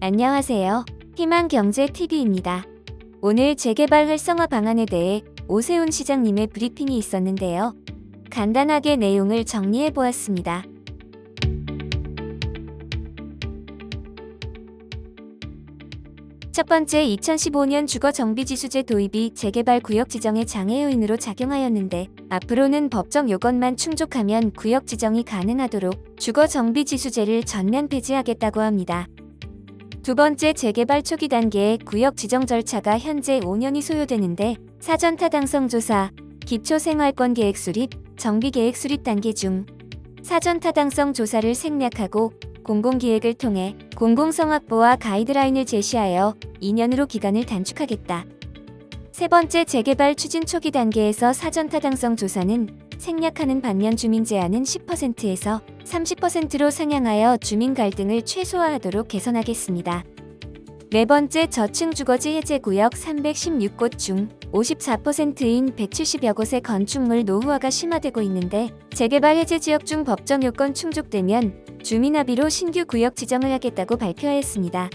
안녕하세요. 희망경제TV입니다. 오늘 재개발 활성화 방안에 대해 오세훈 시장님의 브리핑이 있었는데요. 간단하게 내용을 정리해 보았습니다. 첫 번째, 2015년 주거정비지수제 도입이 재개발 구역 지정의 장애 요인으로 작용하였는데 앞으로는 법적 요건만 충족하면 구역 지정이 가능하도록 주거정비지수제를 전면 폐지하겠다고 합니다. 두 번째, 재개발 초기 단계의 구역 지정 절차가 현재 5년이 소요되는데 사전 타당성 조사, 기초생활권 계획 수립, 정비 계획 수립 단계 중 사전 타당성 조사를 생략하고 공공기획을 통해 공공성 확보와 가이드라인을 제시하여 2년으로 기간을 단축하겠다. 세 번째, 재개발 추진 초기 단계에서 사전 타당성 조사는 생략하는 반면 주민 제한은 10%에서 30%로 상향하여 주민 갈등을 최소화하도록 개선하겠습니다. 네 번째, 저층 주거지 해제 구역 316곳 중 54%인 170여 곳의 건축물 노후화가 심화되고 있는데 재개발 해제 지역 중 법정 요건 충족되면 주민 합의로 신규 구역 지정을 하겠다고 발표하였습니다.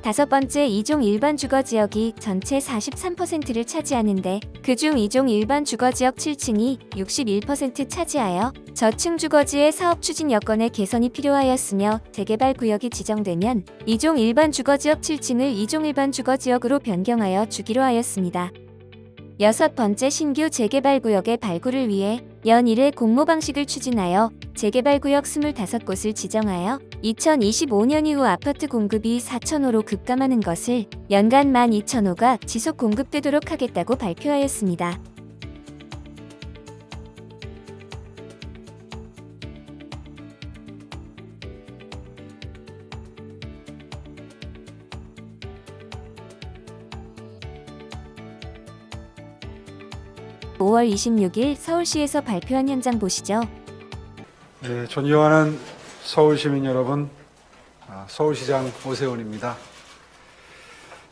다섯 번째, 2종 일반 주거지역이 전체 43%를 차지하는데 그중 2종 일반 주거지역 7층이 61% 차지하여 저층 주거지의 사업 추진 여건의 개선이 필요하였으며 재개발 구역이 지정되면 2종 일반 주거지역 7층을 2종 일반 주거지역으로 변경하여 주기로 하였습니다. 여섯 번째, 신규 재개발 구역의 발굴을 위해 연 1회 공모 방식을 추진하여 재개발 구역 25곳을 지정하여 2025년 이후 아파트 공급이 4,000호로 급감하는 것을 연간 12,000호가 지속 공급되도록 하겠다고 발표하였습니다. (5월 26일) 서울시에서 발표한 현장 보시죠. 네, 존경하는 서울시민 여러분, 서울시장 오세훈입니다.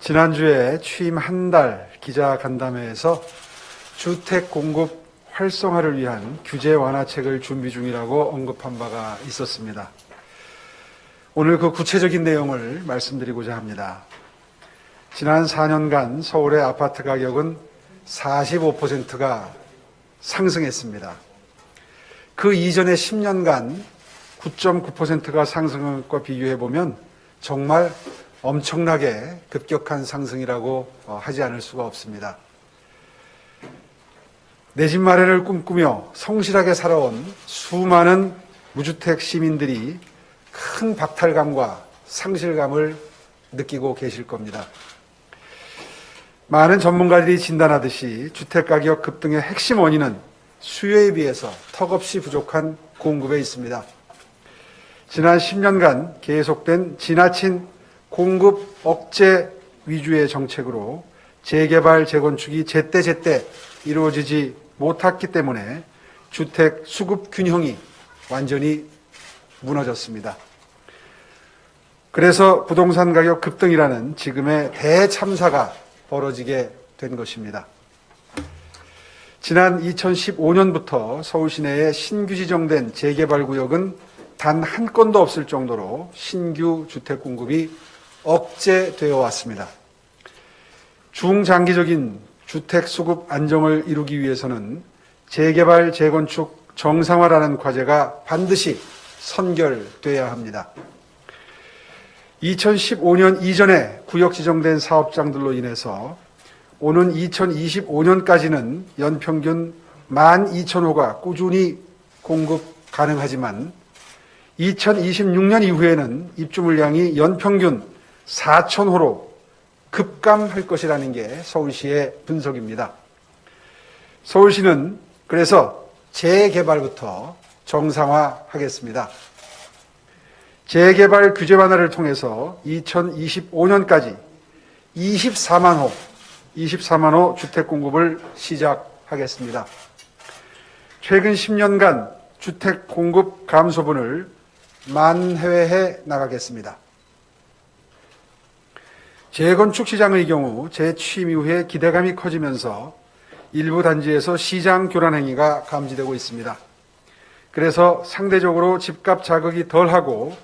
지난주에 취임 한 달 기자간담회에서 주택 공급 활성화를 위한 규제 완화책을 준비 중이라고 언급한 바가 있었습니다. 오늘 그 구체적인 내용을 말씀드리고자 합니다. 지난 4년간 서울의 아파트 가격은 45%가 상승했습니다. 그 이전의 10년간 9.9%가 상승한 것과 비교해보면 정말 엄청나게 급격한 상승이라고 하지 않을 수가 없습니다. 내 집 마련을 꿈꾸며 성실하게 살아온 수많은 무주택 시민들이 큰 박탈감과 상실감을 느끼고 계실 겁니다. 많은 전문가들이 진단하듯이 주택가격 급등의 핵심 원인은 수요에 비해서 턱없이 부족한 공급에 있습니다. 지난 10년간 계속된 지나친 공급 억제 위주의 정책으로 재개발, 재건축이 제때제때 이루어지지 못했기 때문에 주택 수급 균형이 완전히 무너졌습니다. 그래서 부동산 가격 급등이라는 지금의 대참사가 벌어지게 된 것입니다. 지난 2015년부터 서울 시내에 신규 지정된 재개발 구역은 단 한 건도 없을 정도로 신규 주택 공급이 억제되어 왔습니다. 중장기적인 주택 수급 안정을 이루기 위해서는 재개발, 재건축 정상화라는 과제가 반드시 선결돼야 합니다. 2015년 이전에 구역 지정된 사업장들로 인해서 오는 2025년까지는 연평균 12,000호가 꾸준히 공급 가능하지만 2026년 이후에는 입주 물량이 연평균 4,000호로 급감할 것이라는 게 서울시의 분석입니다. 서울시는 그래서 재개발부터 정상화하겠습니다. 재개발 규제 완화를 통해서 2025년까지 24만 호 주택 공급을 시작하겠습니다. 최근 10년간 주택 공급 감소분을 만회해 나가겠습니다. 재건축 시장의 경우 재취임 이후에 기대감이 커지면서 일부 단지에서 시장 교란 행위가 감지되고 있습니다. 그래서 상대적으로 집값 자극이 덜하고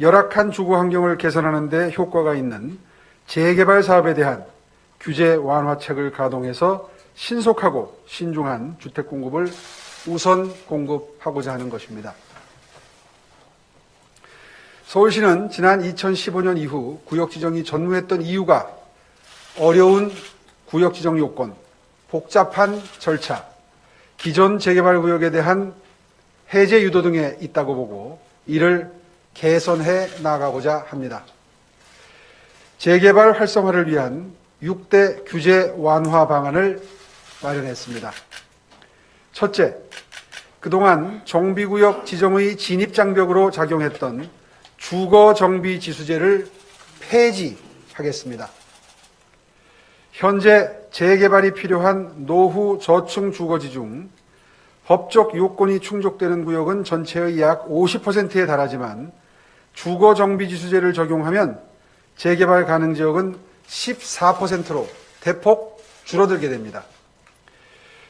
열악한 주거 환경을 개선하는 데 효과가 있는 재개발 사업에 대한 규제 완화책을 가동해서 신속하고 신중한 주택 공급을 우선 공급하고자 하는 것입니다. 서울시는 지난 2015년 이후 구역 지정이 전무했던 이유가 어려운 구역 지정 요건, 복잡한 절차, 기존 재개발 구역에 대한 해제 유도 등에 있다고 보고 이를 개선해 나가고자 합니다. 재개발 활성화를 위한 6대 규제 완화 방안을 마련했습니다. 첫째, 그동안 정비구역 지정의 진입장벽으로 작용했던 주거정비지수제를 폐지하겠습니다. 현재 재개발이 필요한 노후 저층 주거지 중 법적 요건이 충족되는 구역은 전체의 약 50%에 달하지만 주거정비지수제를 적용하면 재개발 가능 지역은 14%로 대폭 줄어들게 됩니다.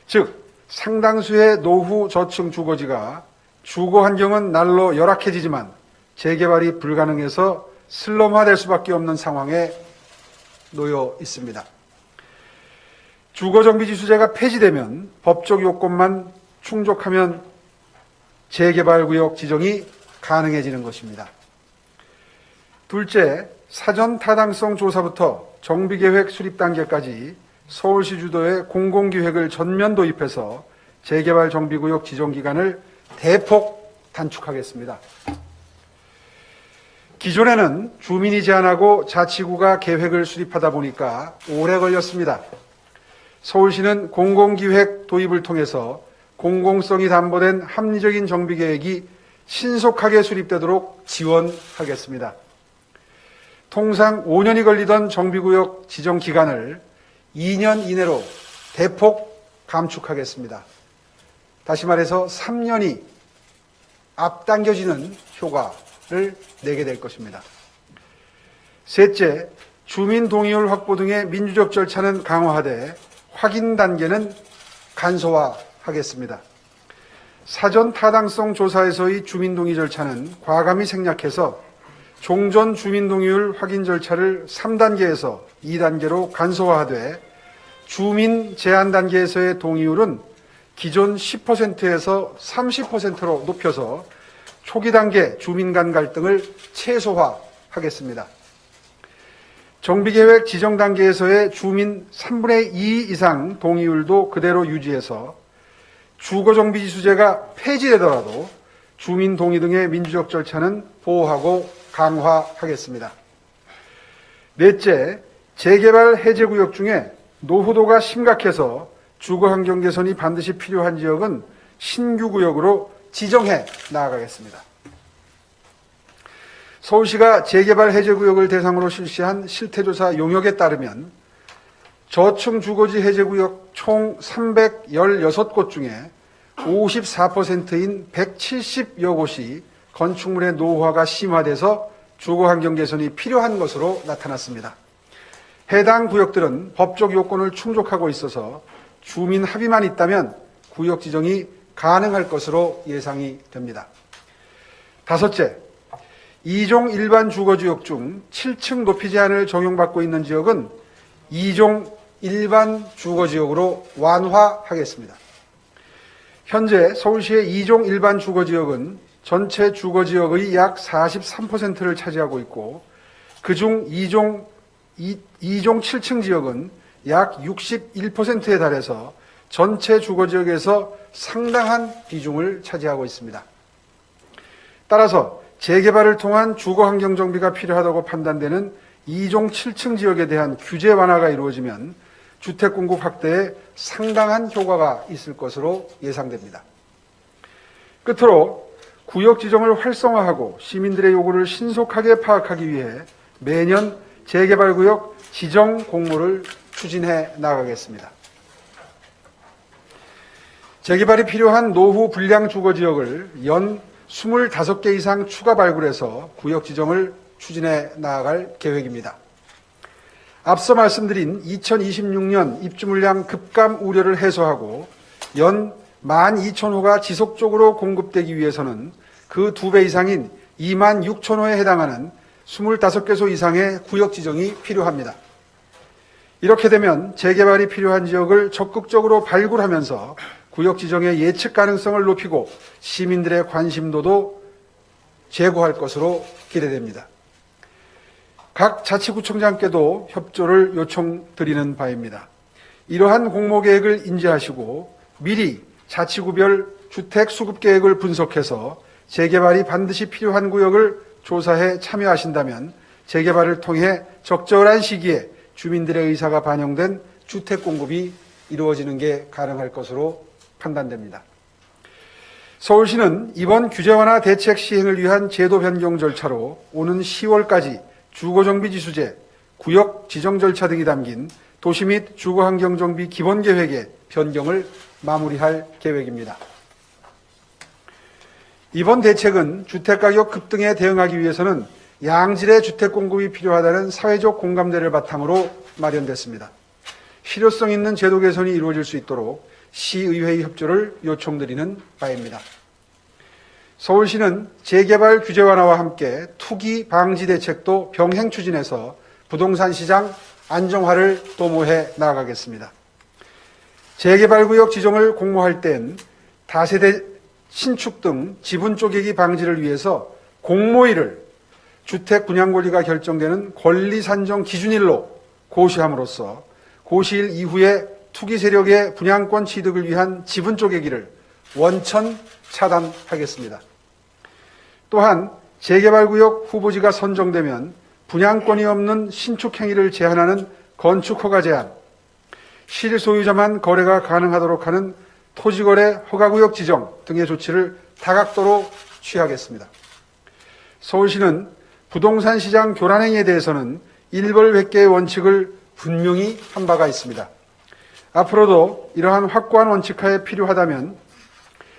즉 상당수의 노후 저층 주거지가 주거 환경은 날로 열악해지지만 재개발이 불가능해서 슬럼화될 수밖에 없는 상황에 놓여 있습니다. 주거정비지수제가 폐지되면 법적 요건만 충족하면 재개발구역 지정이 가능해지는 것입니다. 둘째, 사전 타당성 조사부터 정비계획 수립 단계까지 서울시 주도의 공공기획을 전면 도입해서 재개발 정비구역 지정 기간을 대폭 단축하겠습니다. 기존에는 주민이 제안하고 자치구가 계획을 수립하다 보니까 오래 걸렸습니다. 서울시는 공공기획 도입을 통해서 공공성이 담보된 합리적인 정비계획이 신속하게 수립되도록 지원하겠습니다. 통상 5년이 걸리던 정비구역 지정 기간을 2년 이내로 대폭 감축하겠습니다. 다시 말해서 3년이 앞당겨지는 효과를 내게 될 것입니다. 셋째, 주민 동의율 확보 등의 민주적 절차는 강화하되 확인 단계는 간소화하겠습니다. 사전 타당성 조사에서의 주민 동의 절차는 과감히 생략해서 종전 주민 동의율 확인 절차를 3단계에서 2단계로 간소화하되 주민 제한 단계에서의 동의율은 기존 10%에서 30%로 높여서 초기 단계 주민 간 갈등을 최소화하겠습니다. 정비계획 지정 단계에서의 주민 3분의 2 이상 동의율도 그대로 유지해서 주거정비지수제가 폐지되더라도 주민 동의 등의 민주적 절차는 보호하고 강화하겠습니다. 넷째, 재개발 해제구역 중에 노후도가 심각해서 주거환경 개선이 반드시 필요한 지역은 신규구역으로 지정해 나아가겠습니다. 서울시가 재개발 해제구역을 대상으로 실시한 실태조사 용역에 따르면 저층 주거지 해제구역 총 316곳 중에 54%인 170여 곳이 건축물의 노후화가 심화돼서 주거환경 개선이 필요한 것으로 나타났습니다. 해당 구역들은 법적 요건을 충족하고 있어서 주민 합의만 있다면 구역 지정이 가능할 것으로 예상이 됩니다. 다섯째, 2종 일반 주거지역 중 7층 높이 제한을 적용받고 있는 지역은 2종 일반 주거지역으로 완화하겠습니다. 현재 서울시의 2종 일반 주거지역은 전체 주거지역의 약 43%를 차지하고 있고 그중 2종 7층 지역은 약 61%에 달해서 전체 주거지역에서 상당한 비중을 차지하고 있습니다. 따라서 재개발을 통한 주거환경 정비가 필요하다고 판단되는 2종 7층 지역에 대한 규제 완화가 이루어지면 주택 공급 확대에 상당한 효과가 있을 것으로 예상됩니다. 끝으로 구역 지정을 활성화하고 시민들의 요구를 신속하게 파악하기 위해 매년 재개발구역 지정 공모를 추진해 나가겠습니다. 재개발이 필요한 노후 불량 주거지역을 연 25개 이상 추가 발굴해서 구역 지정을 추진해 나아갈 계획입니다. 앞서 말씀드린 2026년 입주 물량 급감 우려를 해소하고 연 12,000호가 지속적으로 공급되기 위해서는 그 2배 이상인 2만 6천 호에 해당하는 25개소 이상의 구역 지정이 필요합니다. 이렇게 되면 재개발이 필요한 지역을 적극적으로 발굴하면서 구역 지정의 예측 가능성을 높이고 시민들의 관심도도 제고할 것으로 기대됩니다. 각 자치구청장께도 협조를 요청드리는 바입니다. 이러한 공모계획을 인지하시고 미리 자치구별 주택 수급 계획을 분석해서 재개발이 반드시 필요한 구역을 조사해 참여하신다면 재개발을 통해 적절한 시기에 주민들의 의사가 반영된 주택 공급이 이루어지는 게 가능할 것으로 판단됩니다. 서울시는 이번 규제 완화 대책 시행을 위한 제도 변경 절차로 오는 10월까지 주거정비지수제, 구역 지정 절차 등이 담긴 도시 및 주거환경정비 기본계획의 변경을 마무리할 계획입니다. 이번 대책은 주택가격 급등에 대응하기 위해서는 양질의 주택 공급이 필요하다는 사회적 공감대를 바탕으로 마련됐습니다. 실효성 있는 제도 개선이 이루어질 수 있도록 시의회의 협조를 요청드리는 바입니다. 서울시는 재개발 규제 완화와 함께 투기 방지 대책도 병행 추진해서 부동산 시장 안정화를 도모해 나아가겠습니다. 재개발구역 지정을 공모할 땐 다세대 신축 등 지분 쪼개기 방지를 위해서 공모일을 주택 분양 권리가 결정되는 권리 산정 기준일로 고시함으로써 고시일 이후에 투기 세력의 분양권 취득을 위한 지분 쪼개기를 원천 차단하겠습니다. 또한 재개발구역 후보지가 선정되면 분양권이 없는 신축 행위를 제한하는 건축 허가 제한, 실소유자만 거래가 가능하도록 하는 토지거래 허가구역 지정 등의 조치를 다각도로 취하겠습니다. 서울시는 부동산 시장 교란 행위에 대해서는 일벌백계의 원칙을 분명히 한 바가 있습니다. 앞으로도 이러한 확고한 원칙하에 필요하다면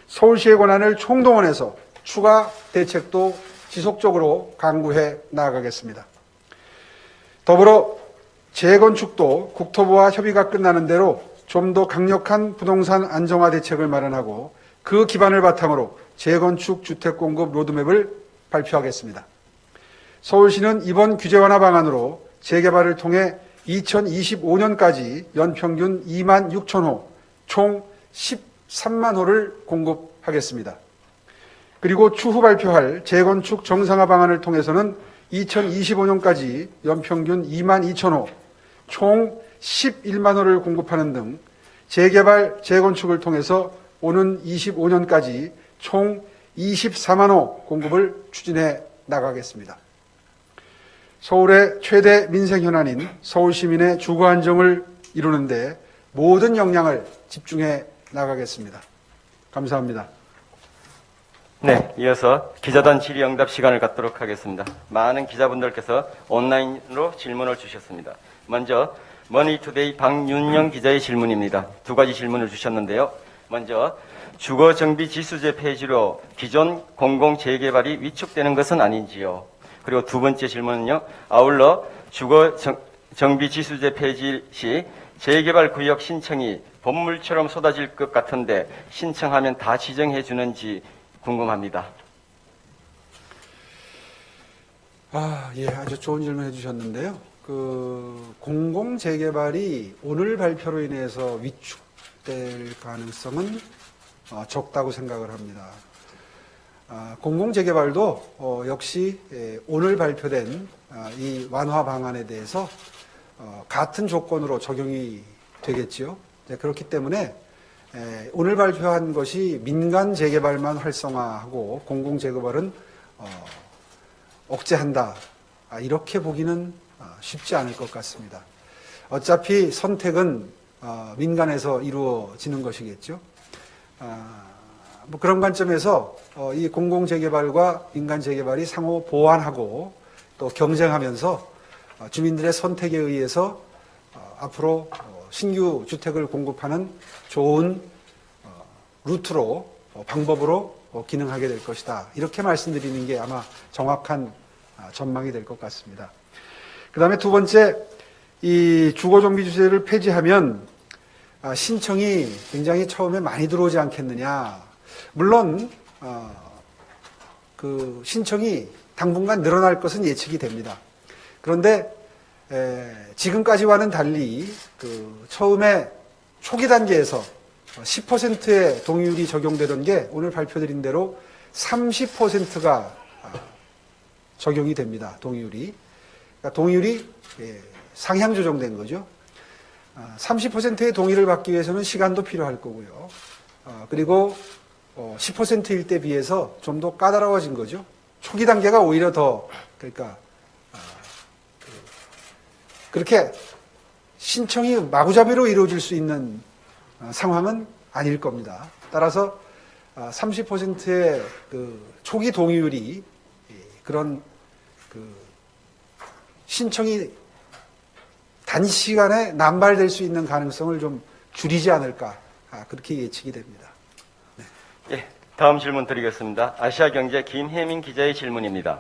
서울시의 권한을 총동원해서 추가 대책도 지속적으로 강구해 나아가겠습니다. 더불어 재건축도 국토부와 협의가 끝나는 대로 좀 더 강력한 부동산 안정화 대책을 마련하고 그 기반을 바탕으로 재건축 주택 공급 로드맵을 발표하겠습니다. 서울시는 이번 규제 완화 방안으로 재개발을 통해 2025년까지 연평균 2만 6천 호, 총 13만 호를 공급하겠습니다. 그리고 추후 발표할 재건축 정상화 방안을 통해서는 2025년까지 연평균 2만 2천 호, 총 11만 호를 공급하는 등 재개발, 재건축을 통해서 오는 25년까지 총 24만 호 공급을 추진해 나가겠습니다. 서울의 최대 민생 현안인 서울 시민의 주거 안정을 이루는 데 모든 역량을 집중해 나가겠습니다. 감사합니다. 네, 이어서 기자단 질의응답 시간을 갖도록 하겠습니다. 많은 기자분들께서 온라인으로 질문을 주셨습니다. 먼저 머니투데이 박윤영 기자의 질문입니다. 두 가지 질문을 주셨는데요. 먼저 주거정비 지수제 폐지로 기존 공공재개발이 위축되는 것은 아닌지요. 그리고 두 번째 질문은요. 아울러 주거정비 지수제 폐지 시 재개발 구역 신청이 본물처럼 쏟아질 것 같은데 신청하면 다 지정해 주는지 궁금합니다. 예, 아주 좋은 질문 해주셨는데요. 공공 재개발이 오늘 발표로 인해서 위축될 가능성은 적다고 생각을 합니다. 공공 재개발도 역시 오늘 발표된 이 완화 방안에 대해서 같은 조건으로 적용이 되겠지요. 그렇기 때문에 오늘 발표한 것이 민간 재개발만 활성화하고 공공 재개발은 억제한다. 이렇게 보기는 쉽지 않을 것 같습니다. 어차피 선택은 민간에서 이루어지는 것이겠죠. 뭐 그런 관점에서 이 공공 재개발과 민간 재개발이 상호 보완하고 또 경쟁하면서 주민들의 선택에 의해서 앞으로 신규 주택을 공급하는 좋은 루트로 방법으로 기능하게 될 것이다. 이렇게 말씀드리는 게 아마 정확한 전망이 될 것 같습니다. 그 다음에 두 번째, 이 주거정비주제를 폐지하면 신청이 굉장히 처음에 많이 들어오지 않겠느냐. 물론 그 신청이 당분간 늘어날 것은 예측이 됩니다. 그런데 지금까지와는 달리 그 처음에 초기 단계에서 10%의 동의율이 적용되던 게 오늘 발표드린 대로 30%가 적용이 됩니다. 동의율이. 그러니까 동의율이 상향 조정된 거죠. 30%의 동의를 받기 위해서는 시간도 필요할 거고요. 그리고 10%일 때 비해서 좀 더 까다로워진 거죠. 초기 단계가 오히려 더 그러니까 그렇게 신청이 마구잡이로 이루어질 수 있는 상황은 아닐 겁니다. 따라서 30%의 그 초기 동의율이 그런 그 신청이 단시간에 남발될 수 있는 가능성을 좀 줄이지 않을까 그렇게 예측이 됩니다. 예, 다음 질문 드리겠습니다. 아시아경제 김혜민 기자의 질문입니다.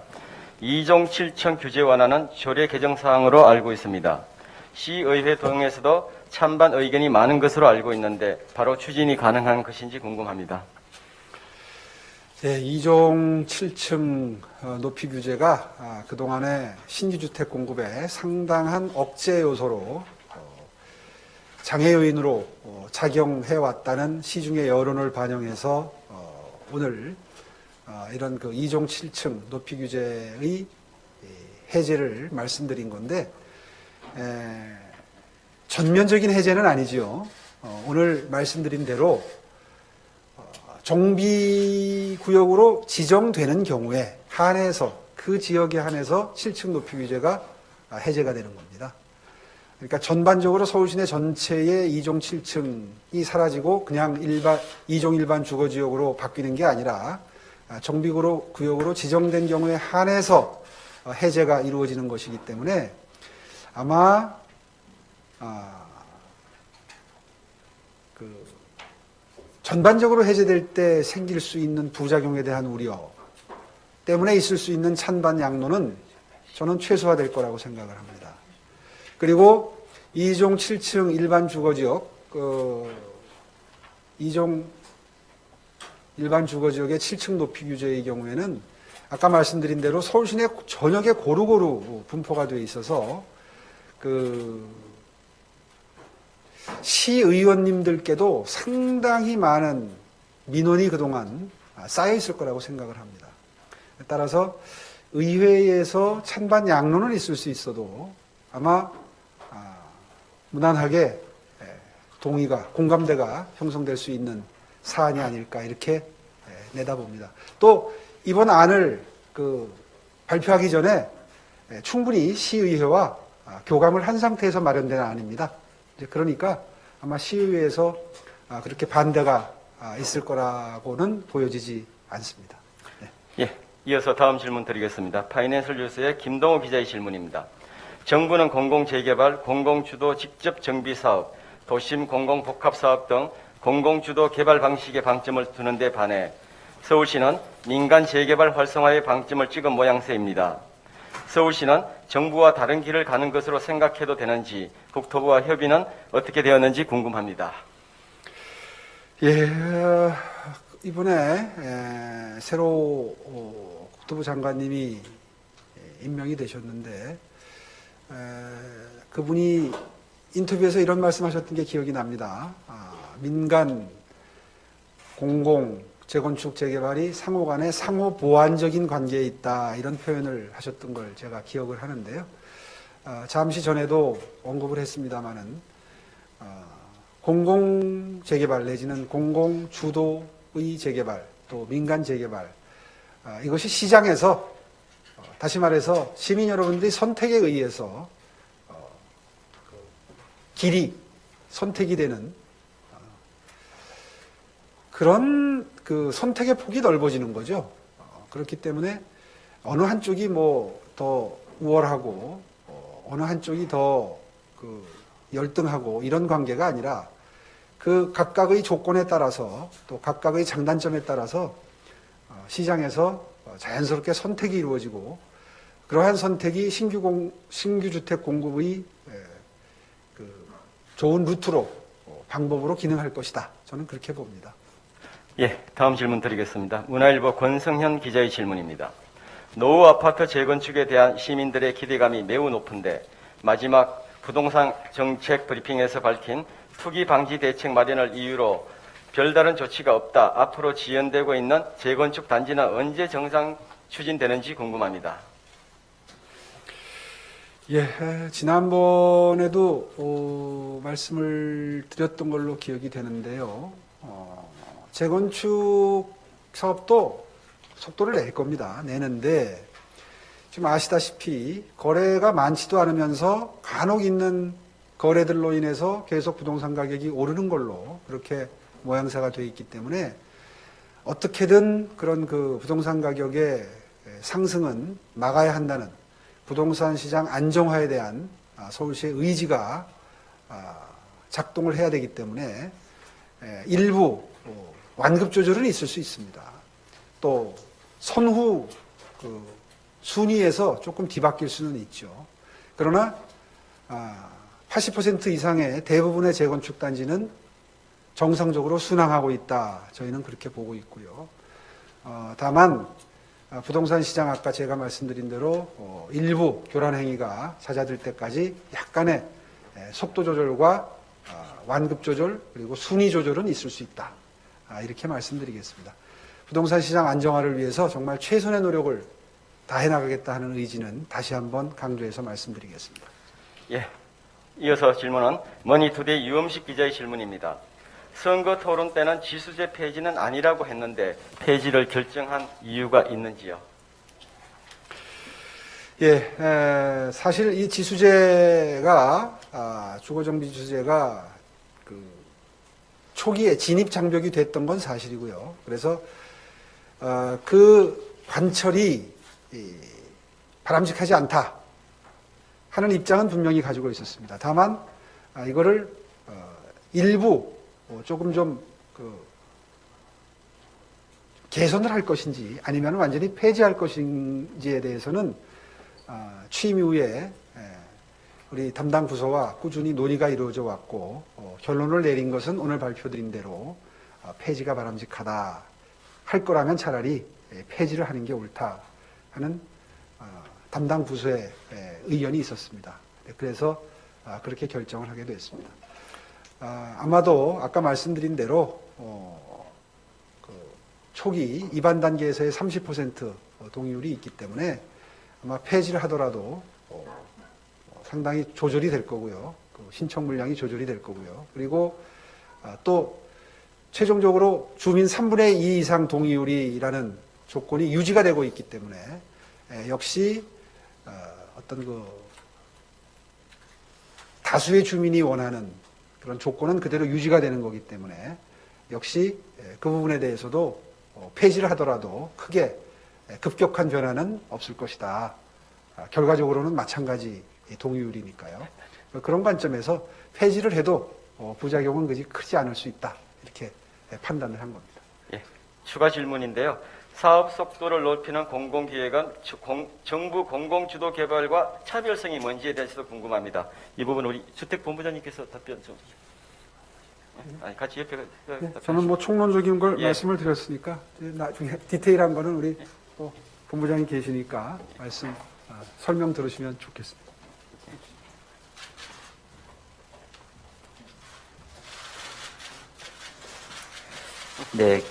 2종 7청 규제 완화는 조례 개정 사항으로 알고 있습니다. 시의회 동에서도 찬반 의견이 많은 것으로 알고 있는데 바로 추진이 가능한 것인지 궁금합니다. 네, 2종 7층 높이 규제가 그동안의 신규주택 공급에 상당한 억제 요소로 장애 요인으로 작용해왔다는 시중의 여론을 반영해서 오늘 이런 그 2종 7층 높이 규제의 해제를 말씀드린 건데 전면적인 해제는 아니지요. 오늘 말씀드린 대로 정비구역으로 지정되는 경우에 한해서 그 지역에 한해서 7층 높이 규제가 해제가 되는 겁니다. 그러니까 전반적으로 서울시내 전체의 2종 7층이 사라지고 그냥 2종 일반 주거지역으로 바뀌는 게 아니라 정비구역으로 지정된 경우에 한해서 해제가 이루어지는 것이기 때문에 아마 전반적으로 해제될 때 생길 수 있는 부작용에 대한 우려 때문에 있을 수 있는 찬반 양론은 저는 최소화될 거라고 생각을 합니다. 그리고 2종 7층 일반 주거지역, 2종 일반 주거지역의 7층 높이 규제의 경우에는 아까 말씀드린 대로 서울 시내 전역에 고루고루 분포가 되어 있어서 시의원님들께도 상당히 많은 민원이 그동안 쌓여 있을 거라고 생각을 합니다. 따라서 의회에서 찬반 양론은 있을 수 있어도 아마 무난하게 동의가, 공감대가 형성될 수 있는 사안이 아닐까 이렇게 내다봅니다. 또 이번 안을 발표하기 전에 충분히 시의회와 교감을 한 상태에서 마련된 안입니다. 그러니까 아마 시의회에서 그렇게 반대가 있을 거라고는 보여지지 않습니다. 네. 예, 이어서 다음 질문 드리겠습니다. 파이낸셜 뉴스의 김동호 기자의 질문입니다. 정부는 공공재개발, 공공주도 직접 정비 사업, 도심 공공복합사업 등 공공주도 개발 방식에 방점을 두는 데 반해 서울시는 민간 재개발 활성화에 방점을 찍은 모양새입니다. 서울시는 정부와 다른 길을 가는 것으로 생각해도 되는지, 국토부와 협의는 어떻게 되었는지 궁금합니다. 예, 이번에 새로 국토부 장관님이 임명이 되셨는데 그분이 인터뷰에서 이런 말씀하셨던 게 기억이 납니다. 민간, 공공, 재건축, 재개발이 상호 간에 상호 보완적인 관계에 있다 이런 표현을 하셨던 걸 제가 기억을 하는데요. 잠시 전에도 언급을 했습니다마는 공공 재개발 내지는 공공 주도의 재개발 또 민간 재개발 이것이 시장에서 다시 말해서 시민 여러분들이 선택에 의해서 길이 선택이 되는 그런 선택의 폭이 넓어지는 거죠. 그렇기 때문에 어느 한쪽이 더 우월하고 어느 한쪽이 더 열등하고 이런 관계가 아니라 그 각각의 조건에 따라서 또 각각의 장단점에 따라서 시장에서 자연스럽게 선택이 이루어지고 그러한 선택이 신규 주택 공급의 좋은 루트로 방법으로 기능할 것이다. 저는 그렇게 봅니다. 예, 다음 질문 드리겠습니다. 문화일보 권성현 기자의 질문입니다. 노후 아파트 재건축에 대한 시민들의 기대감이 매우 높은데 마지막 부동산 정책 브리핑에서 밝힌 투기 방지 대책 마련을 이유로 별다른 조치가 없다. 앞으로 지연되고 있는 재건축 단지는 언제 정상 추진되는지 궁금합니다. 예, 지난번에도 말씀을 드렸던 걸로 기억이 되는데요. 재건축 사업도 속도를 낼 겁니다. 내는데 지금 아시다시피 거래가 많지도 않으면서 간혹 있는 거래들로 인해서 계속 부동산 가격이 오르는 걸로 그렇게 모양새가 되어 있기 때문에 어떻게든 그런 그 부동산 가격의 상승은 막아야 한다는 부동산 시장 안정화에 대한 서울시의 의지가 작동을 해야 되기 때문에 일부 완급 조절은 있을 수 있습니다. 또 선후 그 순위에서 조금 뒤바뀔 수는 있죠. 그러나 80% 이상의 대부분의 재건축 단지는 정상적으로 순항하고 있다. 저희는 그렇게 보고 있고요. 다만 부동산 시장 아까 제가 말씀드린 대로 일부 교란 행위가 잦아들 때까지 약간의 속도 조절과 완급 조절 그리고 순위 조절은 있을 수 있다. 이렇게 말씀드리겠습니다. 부동산 시장 안정화를 위해서 정말 최선의 노력을 다해 나가겠다 하는 의지는 다시 한번 강조해서 말씀드리겠습니다. 예, 이어서 질문은 머니투데이 유엄식 기자의 질문입니다. 선거 토론 때는 지수제 폐지는 아니라고 했는데 폐지를 결정한 이유가 있는지요? 예, 사실 이 지수제가 주거정비 지수제가 그 초기에 진입 장벽이 됐던 건 사실이고요. 그래서 그 관철이 바람직하지 않다 하는 입장은 분명히 가지고 있었습니다. 다만 이거를 일부 조금 좀 개선을 할 것인지 아니면 완전히 폐지할 것인지에 대해서는 취임 이후에 우리 담당 부서와 꾸준히 논의가 이루어져 왔고 결론을 내린 것은 오늘 발표드린 대로 폐지가 바람직하다 할 거라면 차라리 폐지를 하는 게 옳다 하는 담당 부서의 의견이 있었습니다. 그래서 그렇게 결정을 하게 됐습니다. 아마도 아까 말씀드린 대로 초기 입안 단계에서의 30% 동의율이 있기 때문에 아마 폐지를 하더라도 상당히 조절이 될 거고요. 신청 물량이 조절이 될 거고요. 그리고 또 최종적으로 주민 3분의 2 이상 동의율이라는 조건이 유지가 되고 있기 때문에 역시 어떤 그 다수의 주민이 원하는 그런 조건은 그대로 유지가 되는 거기 때문에 역시 그 부분에 대해서도 폐지를 하더라도 크게 급격한 변화는 없을 것이다. 결과적으로는 마찬가지 동의율이니까요. 그런 관점에서 폐지를 해도 부작용은 그지 크지 않을 수 있다. 이렇게 판단을 한 겁니다. 예, 추가 질문인데요. 사업 속도를 높이는 공공기획은 정부 공공주도 개발과 차별성이 뭔지에 대해서도 궁금합니다. 이 부분 우리 주택본부장님께서 답변 좀. 아니, 같이 옆에. 저는 뭐 총론적인 걸 예. 말씀을 드렸으니까 나중에 디테일한 거는 우리 또 본부장이 계시니까 말씀 설명 들으시면 좋겠습니다. 네,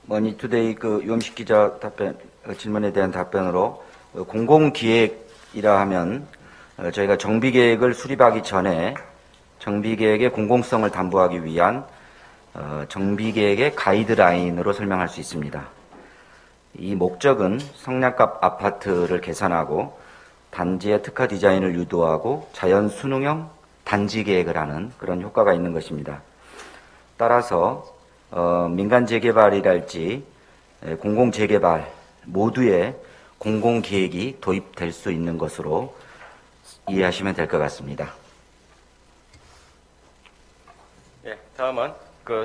머니투데이 유엄식 기자 질문에 대한 답변으로 공공기획이라 하면 저희가 정비계획을 수립하기 전에 정비계획의 공공성을 담보하기 위한 정비계획의 가이드라인으로 설명할 수 있습니다. 이 목적은 성량값 아파트를 개선하고 단지의 특화 디자인을 유도하고 자연 순응형 단지 계획을 하는 그런 효과가 있는 것입니다. 따라서 민간 재개발이랄지 공공 재개발 모두의 공공 기획이 도입될 수 있는 것으로 이해하시면 될 것 같습니다. 예, 다음은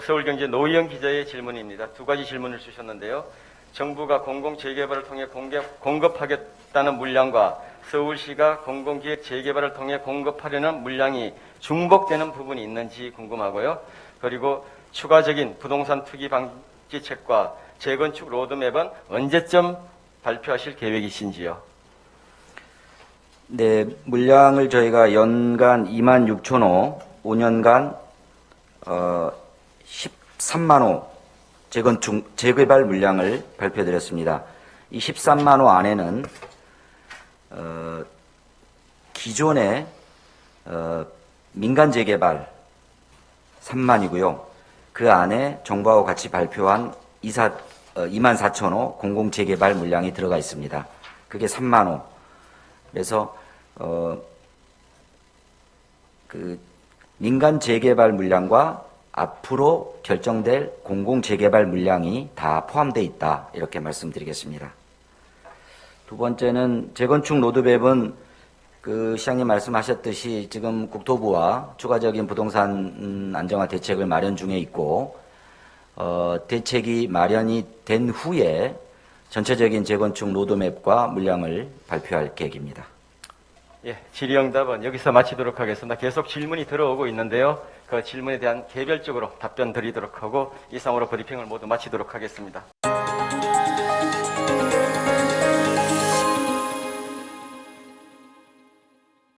서울경제 노희영 기자의 질문입니다. 두 가지 질문을 주셨는데요. 정부가 공공 재개발을 통해 공급하겠다는 물량과 서울시가 공공기획 재개발을 통해 공급하려는 물량이 중복되는 부분이 있는지 궁금하고요. 그리고 추가적인 부동산 투기 방지책과 재건축 로드맵은 언제쯤 발표하실 계획이신지요? 네, 물량을 저희가 연간 26,000호, 5년간 13만 호 재건축, 재개발 물량을 발표드렸습니다. 이 13만 호 안에는 기존의 민간 재개발 3만이고요. 그 안에 정부하고 같이 발표한 24,000호 공공 재개발 물량이 들어가 있습니다. 그게 3만 호. 그래서 그 민간 재개발 물량과 앞으로 결정될 공공 재개발 물량이 다 포함되어 있다, 이렇게 말씀드리겠습니다. 두 번째는 재건축 로드맵은 그 시장님 말씀하셨듯이 지금 국토부와 추가적인 부동산 안정화 대책을 마련 중에 있고, 대책이 마련이 된 후에 전체적인 재건축 로드맵과 물량을 발표할 계획입니다. 예, 질의응답은 여기서 마치도록 하겠습니다. 계속 질문이 들어오고 있는데요. 그 질문에 대한 개별적으로 답변 드리도록 하고 이상으로 브리핑을 모두 마치도록 하겠습니다.